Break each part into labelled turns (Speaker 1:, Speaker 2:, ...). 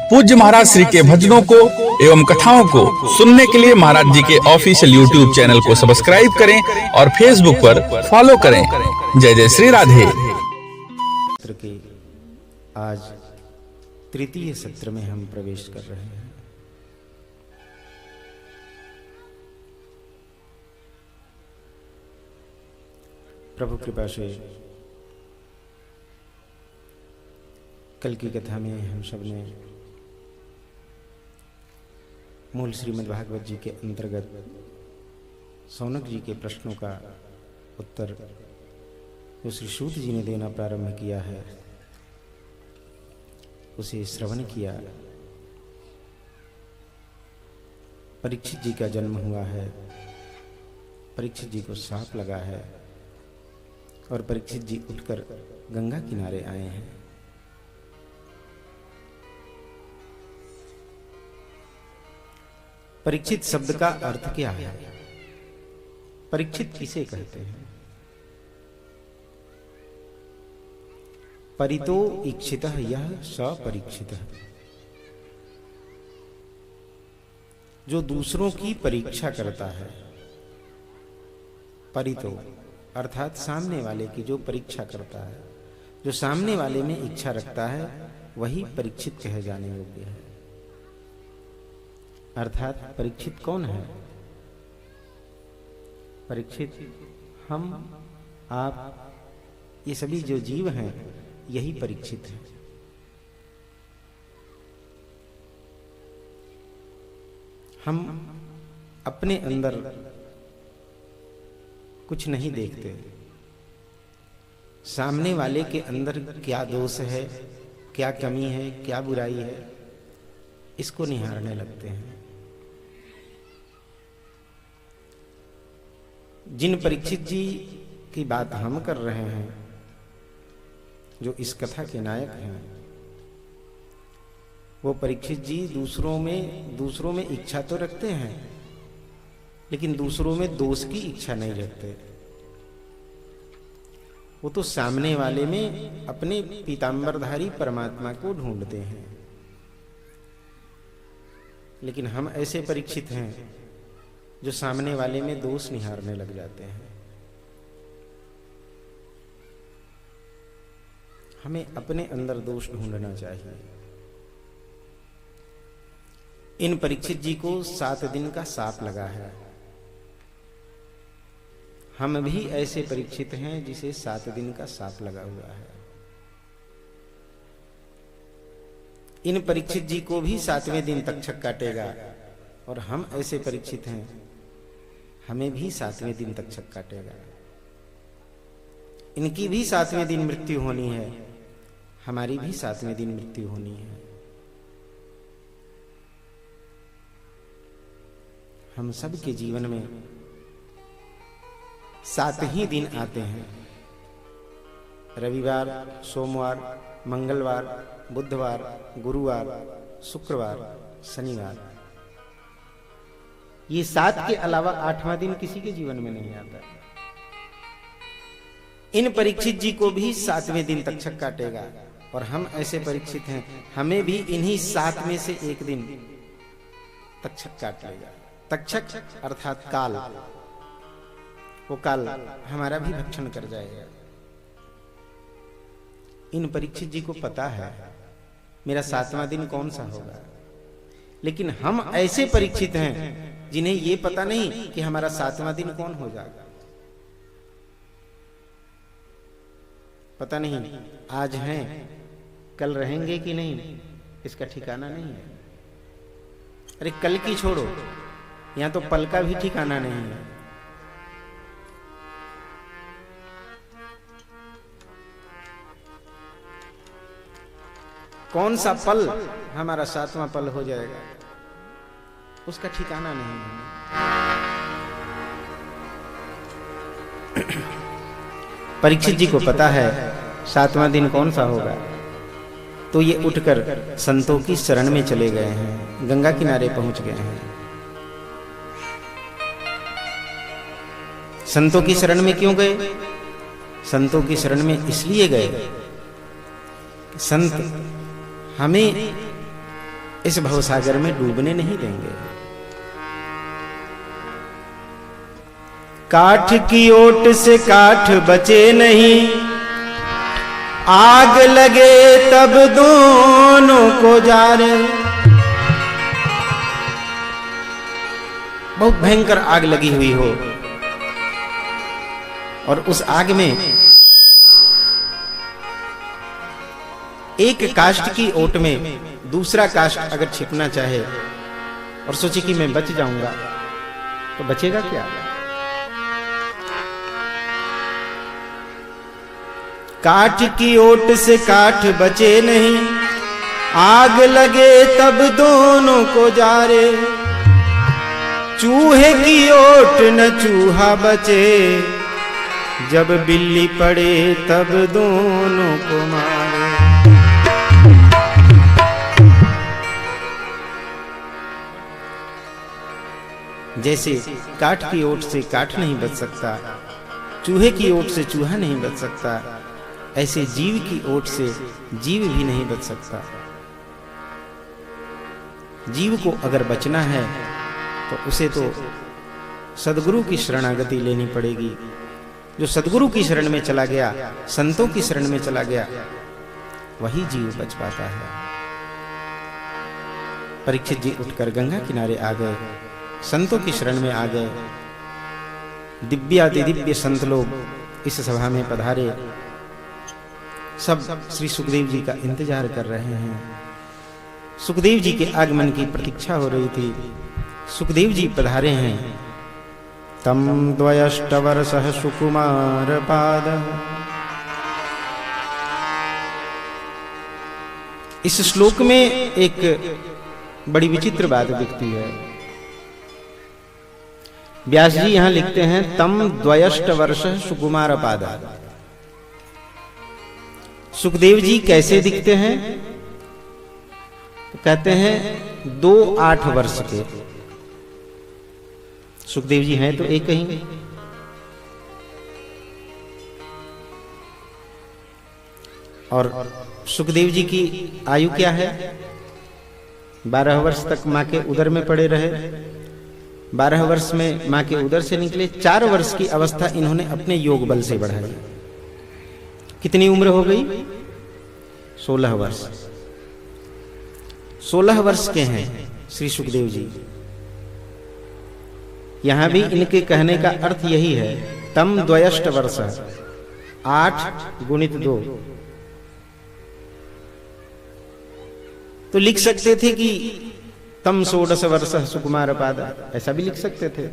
Speaker 1: पूज्य महाराज श्री के भजनों को एवं कथाओं को सुनने के लिए महाराज जी के ऑफिशियल यूट्यूब चैनल को सब्सक्राइब करें और फेसबुक पर फॉलो करें। जय जय श्री राधे।
Speaker 2: के आज तृतीय सत्र में हम प्रवेश कर रहे हैं। प्रभु कृपा से कल की कथा में हम सब ने मूल श्रीमद् भागवत जी के अंतर्गत सौनक जी के प्रश्नों का उत्तर जो श्री सूत जी ने देना प्रारंभ किया है उसे श्रवण किया। परीक्षित जी का जन्म हुआ है, परीक्षित जी को साप लगा है और परीक्षित जी उठकर गंगा किनारे आए हैं। परीक्षित शब्द का अर्थ क्या है? परीक्षित किसे कहते हैं? परितो इक्षितः यह सपरीक्षितः, जो दूसरों की परीक्षा करता है। परितो अर्थात सामने वाले की जो परीक्षा करता है, जो सामने वाले में इच्छा रखता है, वही परीक्षित कहे जाने योग्य है। अर्थात परीक्षित कौन है? परीक्षित हम, आप, ये सभी जो जीव हैं, यही परीक्षित है। हम अपने अंदर कुछ नहीं देखते, सामने वाले के अंदर क्या दोष है, क्या कमी है, क्या बुराई है, इसको निहारने लगते हैं। जिन परीक्षित जी की बात हम कर रहे हैं, जो इस कथा के नायक हैं, वो परीक्षित जी दूसरों में इच्छा तो रखते हैं, लेकिन दूसरों में दोष की इच्छा नहीं रखते। वो तो सामने वाले में अपने पीतांबरधारी परमात्मा को ढूंढते हैं। लेकिन हम ऐसे परीक्षित हैं जो सामने वाले में दोष निहारने लग जाते हैं। हमें अपने अंदर दोष ढूंढना चाहिए। इन परीक्षित जी को 7 दिन का साप लगा है। हम भी ऐसे परीक्षित हैं जिसे 7 दिन का साप लगा हुआ है। इन परीक्षित जी को भी 7वें दिन तक्षक काटेगा, और हम ऐसे परीक्षित हैं, हमें भी 7वें दिन तक्षक काटेगा। इनकी भी 7वें दिन मृत्यु होनी है, हमारी भी 7वें दिन मृत्यु होनी है। हम सब के जीवन में 7 ही दिन आते हैं। रविवार, सोमवार, मंगलवार, बुधवार, गुरुवार, शुक्रवार, शनिवार। ये 7 के अलावा 8वां दिन किसी के जीवन में नहीं आता। इन परीक्षित जी को भी 7वें दिन तक्षक काटेगा, और हम ऐसे परीक्षित हैं, हमें भी इन्हीं 7 में से एक दिन तक्षक काट लेगा। तक्षक अर्थात काल, वो काल हमारा भी भक्षण कर जाएगा। इन परीक्षित जी को पता है मेरा 7वां दिन कौन सा होगा, लेकिन हम ऐसे परीक्षित हैं जिन्हें ये पता नहीं कि हमारा 7वां दिन कौन हो जाएगा। पता नहीं आज हैं, कल रहेंगे कि नहीं, इसका ठिकाना नहीं है। अरे कल की छोड़ो, यहां तो पल का भी ठिकाना नहीं है। कौन सा पल हमारा 7वां पल हो जाएगा, उसका ठिकाना नहीं है। परीक्षित जी को पता है 7वां दिन कौन सा होगा, तो ये उठकर संतों की शरण में चले गए हैं, गंगा किनारे पहुंच गए हैं। संतों की शरण में क्यों गए? संतों की शरण में इसलिए गए, संत हमें इस भवसागर में डूबने नहीं देंगे। काठ की ओट से काठ बचे नहीं, आग लगे तब दोनों को जारे। बहुत भयंकर आग लगी हुई हो और उस आग में एक काष्ठ की ओट में दूसरा काष्ठ अगर छिपना चाहे और सोचे कि मैं बच जाऊंगा, तो बचेगा क्या? काठ की ओट से काठ बचे नहीं, आग लगे तब दोनों को जारे। चूहे की ओट न चूहा बचे, जब बिल्ली पड़े तब दोनों को मारे। जैसे काठ की ओट से काठ नहीं बच सकता, चूहे की ओट से चूहा नहीं बच सकता, ऐसे जीव की ओट से जीव भी नहीं बच सकता। जीव को अगर बचना है तो उसे तो सद्गुरु की शरणागति लेनी पड़ेगी। जो सद्गुरु की शरण में चला गया, संतों की शरण में चला गया, वही जीव बच पाता है। परीक्षित जी उठकर गंगा किनारे आ गए, संतों की शरण में आ गए। दिव्याति दिव्य संत लोग इस सभा में पधारे, सब श्री सुखदेव जी का इंतजार कर रहे हैं। सुखदेव जी के आगमन की प्रतीक्षा हो रही थी। सुखदेव जी पधारे हैं। तम द्वयष्टवर्षः सुकुमार पाद। इस श्लोक में एक बड़ी विचित्र बात दिखती है। व्यास जी यहां लिखते हैं तम द्वयष्टवर्षः सुकुमार पाद। सुखदेव जी कैसे दिखते हैं? तो कहते हैं 2-8 वर्ष के। सुखदेव जी हैं तो एक ही। और सुखदेव जी की आयु क्या है? 12 वर्ष तक मां के उदर में पड़े रहे। 12 वर्ष में मां के उदर से निकले। 4 वर्ष की अवस्था इन्होंने अपने योग बल से बढ़ाई। कितनी उम्र हो गई? 16 वर्ष। 16 वर्ष के हैं श्री सुखदेव जी। यहां भी इनके कहने का अर्थ यही है, तम द्वयष्ट वर्ष, 8 गुणित 2। तो लिख सकते थे कि तम 16 वर्ष सुकुमार पाद, ऐसा भी लिख सकते थे,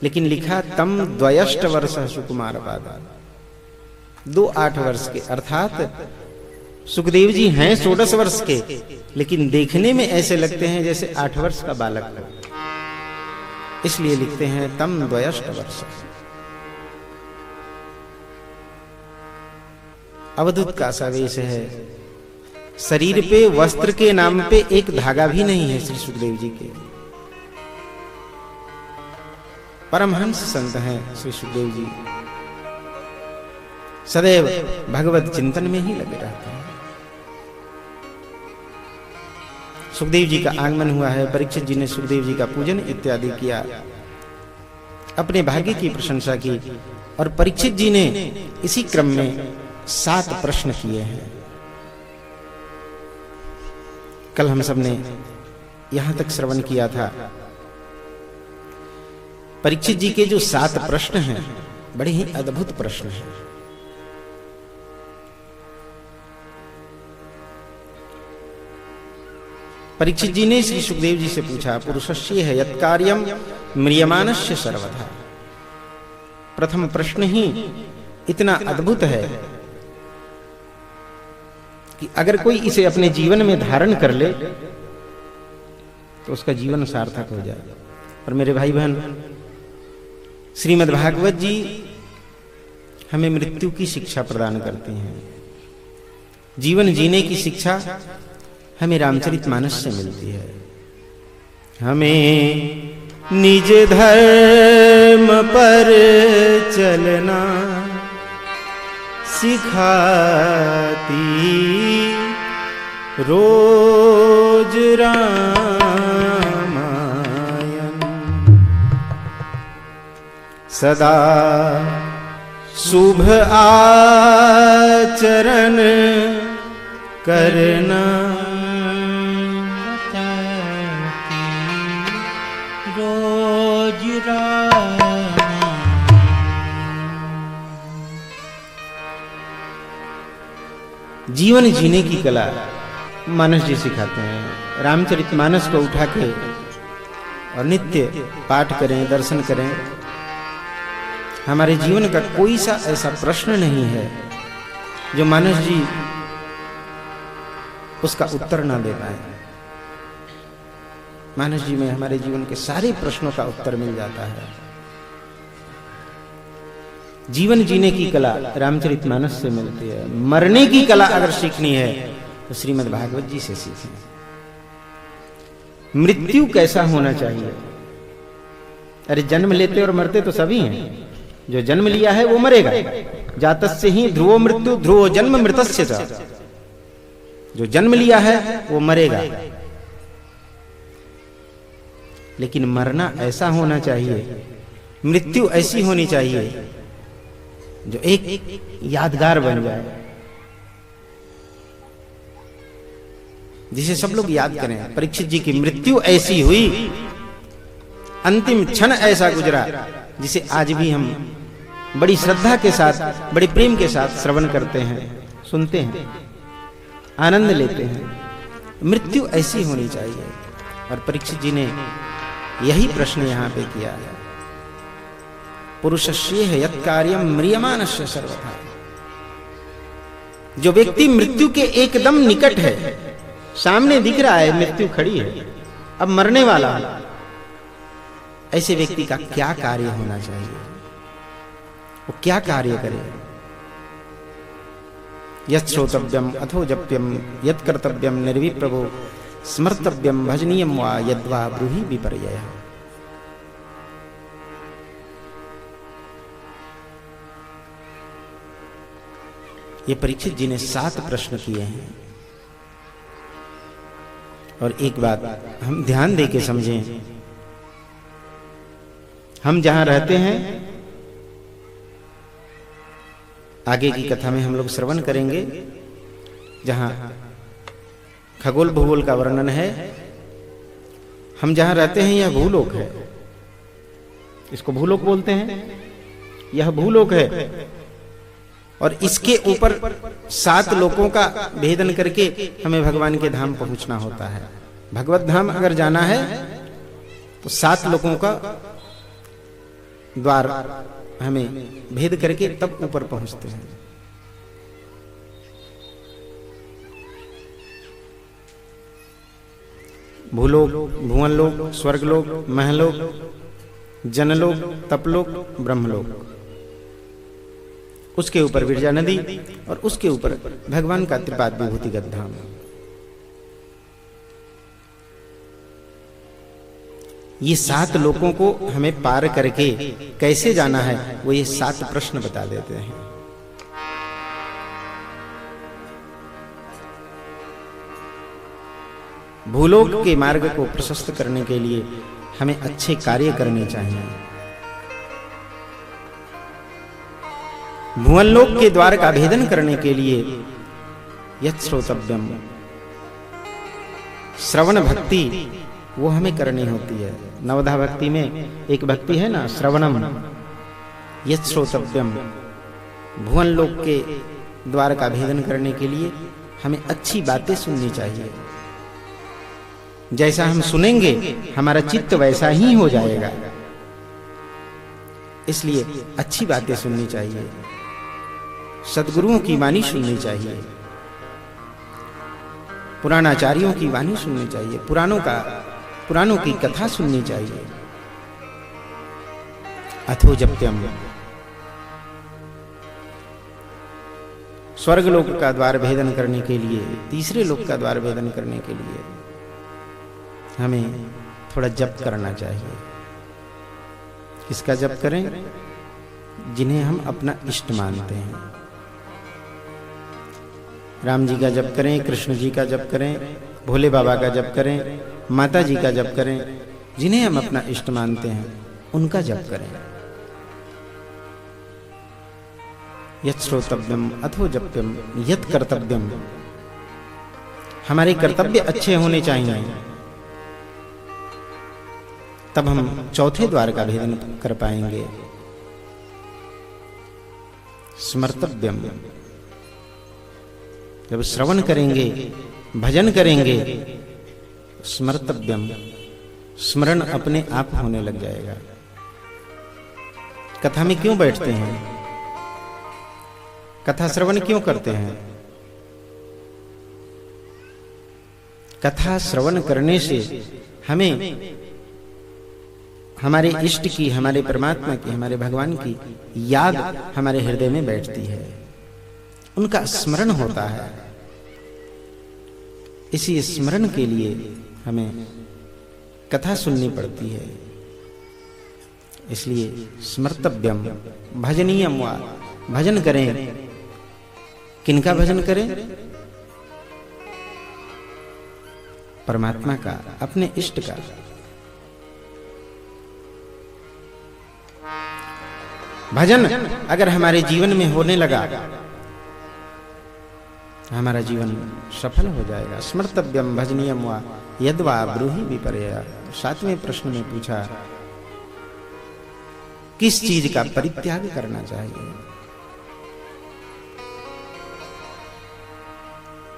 Speaker 2: लेकिन लिखा तम द्वयष्ट वर्ष सुकुमार पाद, 2-8 वर्ष के। अर्थात सुखदेव जी हैं 16 वर्ष के, लेकिन देखने में ऐसे लगते हैं जैसे 8 वर्ष का बालक हो। इसलिए लिखते हैं तम द्वयष्ट वर्ष। अवधूत का सा वेश है। शरीर पे वस्त्र के नाम पे एक धागा भी नहीं है श्री सुखदेव जी के। परमहंस संत हैं श्री सुखदेव जी। सदैव भगवत चिंतन में ही लगे रहते हैं। सुखदेव जी का आगमन हुआ है। परीक्षित जी ने सुखदेव जी का पूजन इत्यादि किया, अपने भाग्य की प्रशंसा की। और परीक्षित जी ने इसी क्रम में 7 प्रश्न किए हैं। कल हम सब ने यहां तक श्रवण किया था। परीक्षित जी के जो 7 प्रश्न हैं, बड़े ही अद्भुत प्रश्न हैं। परीक्षित जी ने श्री सुखदेव जी से पूछा, पुरुषस्य है यत् कार्यम म्रियमाणस्य सर्वथा। प्रथम प्रश्न ही इतना अद्भुत है कि अगर कोई इसे अपने जीवन में धारण कर ले तो उसका जीवन सार्थक हो जाए। और मेरे भाई बहन, श्रीमद् भागवत जी हमें मृत्यु की शिक्षा प्रदान करते हैं। जीवन जीने की शिक्षा हमें रामचरितमानस से मिलती है। हमें निज धर्म पर चलना सिखाती रोज रामायण सदा शुभ आचरण करना
Speaker 3: रोज
Speaker 2: जीवन जीने की कला मानस जी सिखाते हैं। रामचरितमानस को उठा के और नित्य पाठ करें, दर्शन करें। हमारे जीवन का कोई सा ऐसा प्रश्न नहीं है जो मानस जी उसका उत्तर ना दे पाए। मानस जी में हमारे जीवन के सारे प्रश्नों का उत्तर मिल जाता है। जीवन जीने की कला रामचरितमानस से मिलती है। मरने की कला अगर सीखनी है तो श्रीमद् भागवत जी से सीखें। मृत्यु कैसा होना चाहिए? अरे जन्म लेते और मरते तो सभी हैं। जो जन्म लिया है वो मरेगा। जातस्य ही ध्रुवो मृत्यु ध्रुवो जन्म मृतस्य च। जो जन्म लिया है वो मरेगा। लेकिन मरना ऐसा होना चाहिए, मृत्यु ऐसी होनी चाहिए जो एक यादगार बन जाए, जिसे सब लोग याद करें। परीक्षित जी की मृत्यु ऐसी हुई, अंतिम क्षण ऐसा गुजरा जिसे आज भी हम बड़ी श्रद्धा के साथ, बड़े प्रेम के साथ श्रवण करते हैं, सुनते हैं, आनंद लेते हैं। मृत्यु ऐसी होनी चाहिए। और परीक्षित जी ने यही प्रश्न यहां पे किया है। पुरुषस्येह यत् कार्यम म्रियमाणस्य सर्वथा। जो व्यक्ति मृत्यु के एकदम निकट है, सामने दिख रहा है मृत्यु खड़ी है, अब मरने वाला है, ऐसे व्यक्ति का क्या कार्य होना चाहिए? वो क्या कार्य करे? यत् श्रोतव्यम अथो जप्यम यत् कर्तव्यम निर्विप्रभो स्मर्तव्यम भजनीयम वा यद्वा ब्रूहि विपर्ययः। ये परीक्षित जी ने 7 प्रश्न किए हैं। और एक बात हम ध्यान दे के समझें, हम जहां रहते हैं, आगे की कथा में हम लोग श्रवण करेंगे, जहां खगोल भूगोल का वर्णन है। हम जहां रहते हैं यह भूलोक है। इसको भूलोक बोलते हैं। यह भूलोक है और इसके ऊपर 7 लोकों का भेदन करके हमें भगवान के धाम पहुंचना होता है। भगवत धाम अगर जाना है तो 7 लोकों का द्वार हमें भेद करके तब ऊपर पहुंचते हैं। भूलोक, भुवनलोक, स्वर्गलोक, महलोक, जनलोक, तपलोक, ब्रह्मलोक, उसके ऊपर विरजा नदी और उसके ऊपर भगवान का त्रिपाद विभूतिगत धाम। ये 7 लोकों को हमें पार करके कैसे जाना है वो ये 7 प्रश्न बता देते हैं। भूलोक के मार्ग को प्रशस्त करने के लिए हमें अच्छे कार्य करने चाहिए। भुवनलोक के द्वार का भेदन करने के लिए यत् श्रोतव्यम, श्रवण भक्ति वो हमें करनी होती है। नवधा भक्ति में एक भक्ति है ना, श्रवणम। यत् श्रोतव्यम, भुवनलोक के द्वार का भेदन करने के लिए हमें अच्छी बातें सुननी चाहिए। जैसा हम सुनेंगे हमारा चित्त वैसा ही हो जाएगा। इसलिए अच्छी बातें सुननी चाहिए, सद्गुरुओं की वाणी सुननी चाहिए, पुराणाचार्यों की वाणी सुननी चाहिए, पुराणों की कथा सुननी चाहिए। अथो जप्यम, स्वर्गलोक का द्वार भेदन करने के लिए, तीसरे लोक का द्वार भेदन करने के लिए हमें थोड़ा जप करना चाहिए। किसका जप करें? जिन्हें हम अपना इष्ट मानते हैं। राम जी का जप करें, कृष्ण जी का जप करें, भोले बाबा का जप करें, माता जी का जप करें, जिन्हें हम अपना इष्ट मानते हैं उनका जप करें। यत् श्रोतव्यम अथो जप्यम यत् कर्तव्यम, हमारे कर्तव्य अच्छे होने चाहिए, तब हम चौथे द्वार का भेदन कर पाएंगे। स्मर्तव्यम, जब श्रवण करेंगे, भजन करेंगे, स्मर्तव्यम, स्मरण अपने आप होने लग जाएगा। कथा में क्यों बैठते हैं? कथा श्रवण क्यों करते हैं? कथा श्रवण करने से हमें हमारे इष्ट की, हमारे परमात्मा की, हमारे भगवान की याद हमारे हृदय में बैठती है, उनका स्मरण होता है। इसी स्मरण के लिए हमें कथा सुननी पड़ती है। इसलिए स्मर्तव्यम, भजनीयम वा, भजन करें। किनका भजन करें? परमात्मा का, अपने इष्ट का। भजन अगर हमारे जीवन में होने लगा, हमारा जीवन सफल हो जाएगा। स्मर्तव्यम भजनीयम वा यद्वा ब्रूहि विपर्यया। 7वें प्रश्न में पूछा किस चीज का परित्याग करना चाहिए।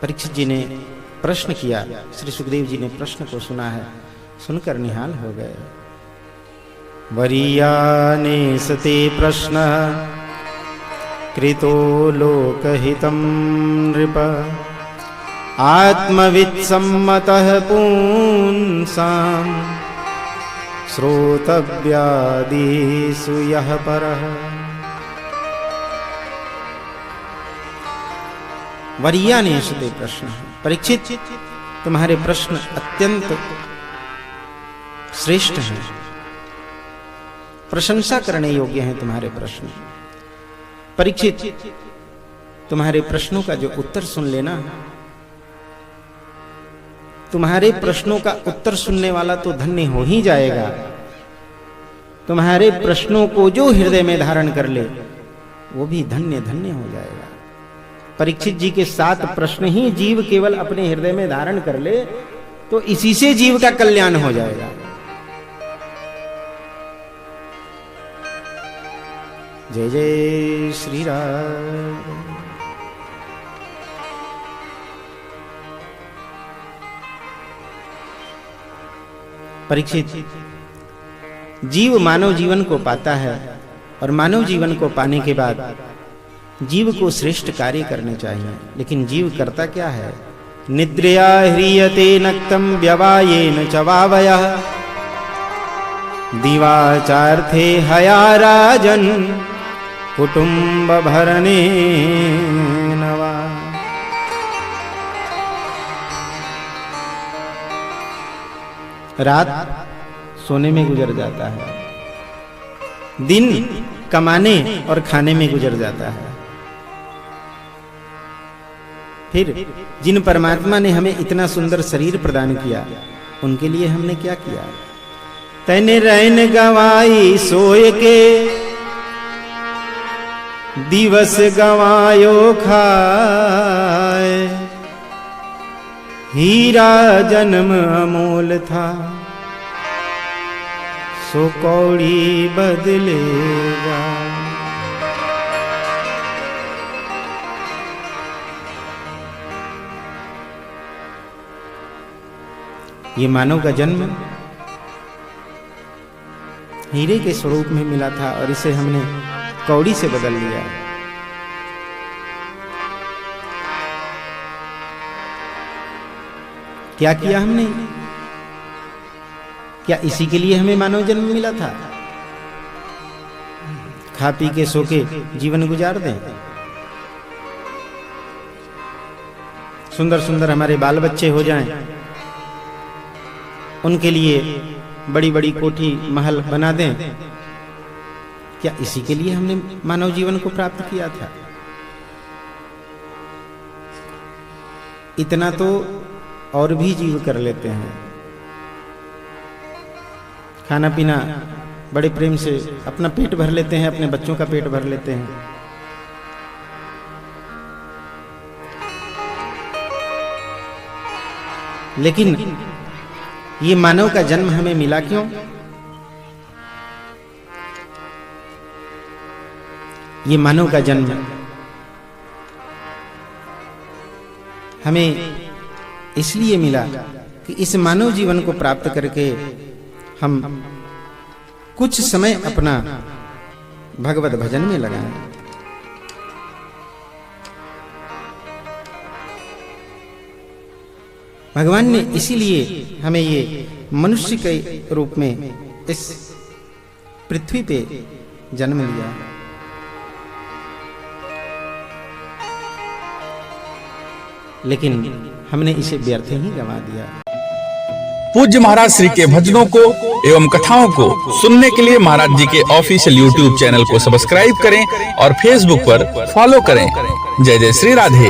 Speaker 2: परीक्षित जी ने प्रश्न किया, श्री सुखदेव जी ने प्रश्न को सुना है, सुनकर निहाल हो गए। वरीयाने सते प्रश्न कृतो लोकहितं नृप आत्मवित्सम्मतः पुंसां श्रोतव्यादिषु यः परः। वरीयाने सते प्रश्न, परीक्षित तुम्हारे प्रश्न अत्यंत श्रेष्ठ हैं, प्रशंसा करने योग्य हैं तुम्हारे प्रश्न। परीक्षित तुम्हारे प्रश्नों का जो उत्तर सुन लेना, तुम्हारे प्रश्नों का उत्तर सुनने वाला तो धन्य हो ही जाएगा। तुम्हारे प्रश्नों को जो हृदय में धारण कर ले वो भी धन्य धन्य हो जाएगा। परीक्षित जी के 7 प्रश्न ही जीव केवल अपने हृदय में धारण कर ले तो इसी से जीव का कल्याण हो जाएगा। जय जय श्री राम। परीक्षित, जीव मानव जीवन को पाता है और मानव जीवन को पाने के बाद जीव को श्रेष्ठ कार्य करने चाहिए। लेकिन जीव करता क्या है? निद्रया ह्रियते नक्तम व्यवायेन च वावयः दिवाचार्थे हया राजन् कुटुंब भरने नवा। रात सोने में गुजर जाता है, दिन कमाने और खाने में गुजर जाता है। फिर जिन परमात्मा ने हमें इतना सुंदर शरीर प्रदान किया, उनके लिए हमने क्या किया? तैने रहन गवाई सोए के दिवस गवायो खाए, हीरा जन्म अमोल था सो कौड़ी बदलेगा। ये मानव का जन्म हीरे के स्वरूप में मिला था और इसे हमने कौड़ी से बदल लिया। क्या किया हमने? क्या इसी के लिए हमें मानव जन्म मिला था? खा पी के सो के जीवन गुजार दें, सुंदर सुंदर हमारे बाल बच्चे हो जाएं, उनके लिए बड़ी बड़ी कोठी महल बना दें? क्या इसी के लिए हमने मानव जीवन को प्राप्त किया था? इतना तो और भी जीव कर लेते हैं। खाना पीना बड़े प्रेम से अपना पेट भर लेते हैं, अपने बच्चों का पेट भर लेते हैं। लेकिन ये मानव का जन्म हमें मिला क्यों? ये मानव का जन्म हमें इसलिए मिला कि इस मानव जीवन को प्राप्त करके हम कुछ समय अपना भगवत भजन में लगाएं। भगवान ने इसीलिए हमें ये मनुष्य के रूप में इस पृथ्वी पे जन्म लिया। लेकिन हमने इसे व्यर्थ ही गंवा दिया।
Speaker 1: पूज्य महाराज श्री के भजनों को एवं कथाओं को सुनने के लिए महाराज जी के ऑफिशियल यूट्यूब चैनल को सब्सक्राइब करें और फेसबुक पर फॉलो करें। जय जय श्री राधे।